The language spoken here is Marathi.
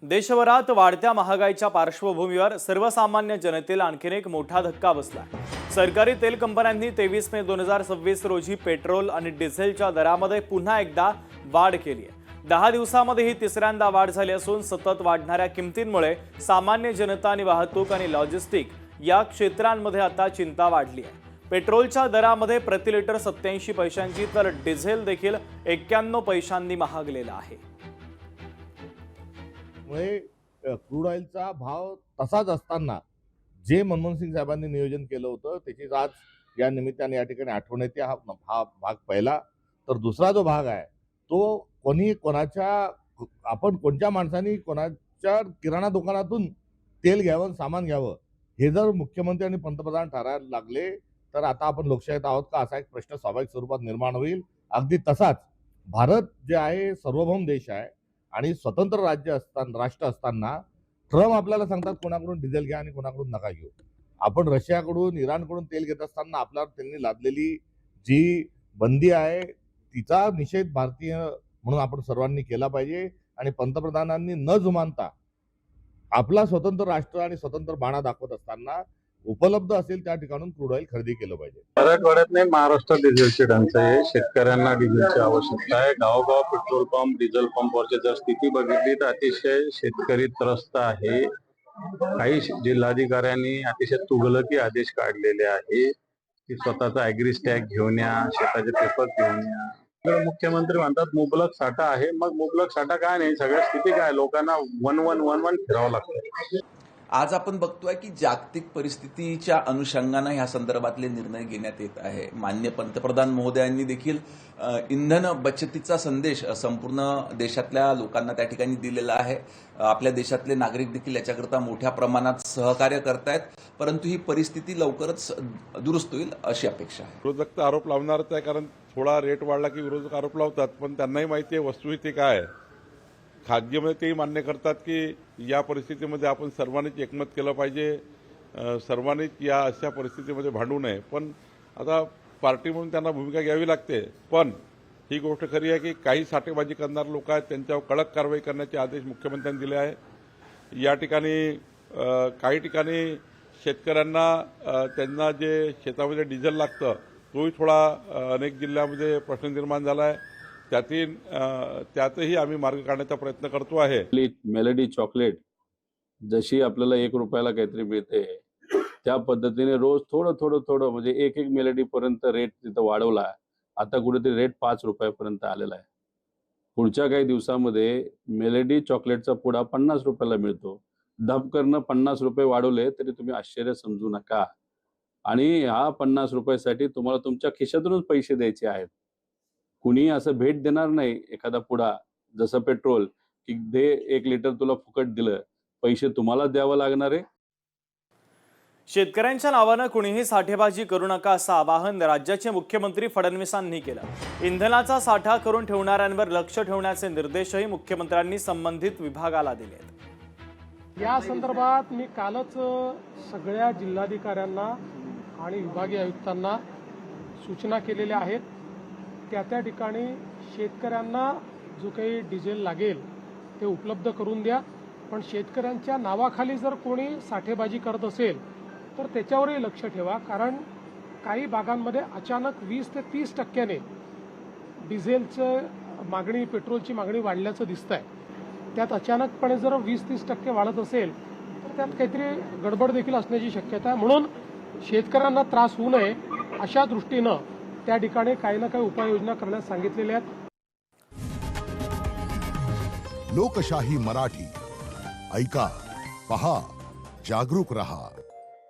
देशभरात वाढत्या महागाईच्या पार्श्वभूमीवर सर्वसामान्य जनतेला आणखीन एक मोठा धक्का बसला। सरकारी तेल कंपन्यांनी 23 मे 2026 रोजी पेट्रोल आणि डिझेलच्या दरामध्ये पुन्हा एकदा वाढ केली आहे। 10 दिवसांमध्ये ही तिसऱ्यांदा वाढ झाली असून सतत वाढणाऱ्या किमतींमुळे सामान्य जनता आणि वाहतूक आणि लॉजिस्टिक या क्षेत्रांमध्ये आता चिंता वाढली आहे। पेट्रोलच्या दरामध्ये प्रति लिटर 87 पैशांची तर डिझेल देखील 91 पैशांनी महागलेला आहे। क्रूड ऑइलचा भाव तसाच असताना जे मनमोहन सिंग साहेबांनी नियोजन केलं होतं त्याची आज या निमित्ताने या ठिकाणी आठवण येते। हा भाग पहिला। तर दुसरा जो भाग आहे तो आपण कोणत्या माणसांनी कोणाच्या किराणा दुकानातून तेल घ्यावं सामान घ्यावं हे जर मुख्यमंत्री आणि पंतप्रधान ठरायला लागले तर आता आपण लोकशाहीत आहोत का असा एक प्रश्न स्वाभाविक स्वरूपात निर्माण होईल। अगदी तसाच भारत जे आहे सार्वभौम देश आहे आणि स्वतंत्र राष्ट्र असताना ट्रम्प आपल्याला सांगतात कोणाकडून डिझेल घ्या आणि कोणाकडून नका घेऊ। आपण रशियाकडून इराणकडून तेल घेत असताना आपल्यावर त्यांनी लादलेली जी बंदी आहे तिचा निषेध भारतीय म्हणून आपण सर्वांनी केला पाहिजे आणि पंतप्रधानांनी न जुमानता आपला स्वतंत्र राष्ट्र आणि स्वतंत्र बाणा दाखवत असताना उपलब्ध असेल त्या ठिकाणून क्रूड ऑइल खरेदी केलं पाहिजे। मराठवाड्यात नाही महाराष्ट्रात डिझेलची टंचाई आहे। शेतकऱ्यांना डिझेलची आवश्यकता आहे। गावोगाव पेट्रोल पंप डिझेल पंपवरची जर स्थिती बघितली तर अतिशय शेतकरी त्रस्त आहे। काही जिल्हाधिकाऱ्यांनी अतिशय तुघलकी आदेश काढलेले आहे की स्वतःचा ॲग्री स्टॅग घेऊन या, शेताचे पेपर घेऊन या। मुख्यमंत्री म्हणतात मुबलक साठा आहे। मग मुबलक साठा काय नाही, सगळ्या स्थिती काय लोकांना वन फिरावं लागतं। आज आपण बघतोय की जागतिक परिस्थितीच्या अनुषंगाने ह्या संदर्भातले निर्णय घेण्यात येत आहे। माननीय पंतप्रधान महोदयांनी देखील इंधन बचतीचा संदेश संपूर्ण देशातल्या लोकांना त्या ठिकाणी दिलेला आहे। आपल्या देशातले नागरिक देखील याच्याकरता मोठ्या प्रमाणात सहकार्य करतायत, परंतु ही परिस्थिती लवकरच दुरुस्त होईल अशी अपेक्षा आहे। विरोधक तर आरोप लावणारच आहे, कारण थोडा रेट वाढला की विरोधक आरोप लावतात, पण त्यांनाही माहिती आहे वस्तुस्थिती काय आहे। खाजगीमध्ये तेही मान्य करतात की या परिस्थितीमध्ये आपण सर्वांनीच एकमत केलं पाहिजे, सर्वांनीच या अशा परिस्थितीमध्ये भांडू नये। पण आता पार्टी म्हणून त्यांना भूमिका घ्यावी लागते। पण ही गोष्ट खरी आहे की काही साठेबाजी करणारे लोक आहेत त्यांच्यावर कडक कारवाई करण्याचे आदेश मुख्यमंत्र्यांनी दिले आहे। या ठिकाणी काही ठिकाणी शेतकऱ्यांना त्यांना जे शेतामध्ये डिझेल लागतं तोही थोडा अनेक जिल्ह्यामध्ये प्रश्न निर्माण झाला आहे। त्यातही आम्ही मार्ग काढण्याचा प्रयत्न करतो आहे। मेलडी चॉकलेट जशी आपल्याला 1 रुपयाला काहीतरी मिळते त्या पद्धतीने रोज थोडं म्हणजे एक मेलडी पर्यंत रेट तिथं वाढवला। आता कुठेतरी रेट 5 रुपयापर्यंत आलेला आहे। पुढच्या काही दिवसामध्ये मेलडी चॉकलेटचा पुडा 50 रुपयाला मिळतो। धबकरनं 50 रुपये वाढवले तरी तुम्ही आश्चर्य समजू नका। आणि हा 50 रुपयासाठी तुम्हाला तुमच्या खिशातूनच पैसे द्यायचे आहेत। कुणी असं भेट देणार नाही एखादा पुडा जसं पेट्रोल की दे 1 लिटर तुला फुकट दिलं, पैसे तुम्हाला द्यावं लागणार आहे। शेतकऱ्यांच्या नावानं कुणीही साठेबाजी करू नका असं आवाहन राज्याचे मुख्यमंत्री फडणवीसांनी केलं। इंधनाचा साठा करून ठेवणाऱ्यांवर लक्ष ठेवण्याचे निर्देशही मुख्यमंत्र्यांनी संबंधित विभागाला दिले। या संदर्भात मी कालच सगळ्या जिल्हाधिकाऱ्यांना आणि विभागीय आयुक्तांना सूचना केलेल्या आहेत। त्या ठिकाणी शेतकऱ्यांना जो काही डिझेल लागेल ते उपलब्ध करून द्या, पण शेतकऱ्यांच्या नावाखाली जर कोणी साठेबाजी करत असेल तर त्याच्यावरही लक्ष ठेवा। कारण काही भागांमध्ये अचानक 20 ते 30% डिझेलचं मागणी पेट्रोलची मागणी वाढल्याचं दिसतंय। त्यात अचानकपणे जर 20-30% वाढत असेल तर त्यात काहीतरी गडबड देखील असण्याची शक्यता आहे। म्हणून शेतकऱ्यांना त्रास होऊ नये अशा दृष्टीनं त्या ठिकाणी काही ना काही उपाययोजना करण्यास सांगितलेल्या आहेत। लोकशाही मराठी ऐका, पहा, जागरूक रहा।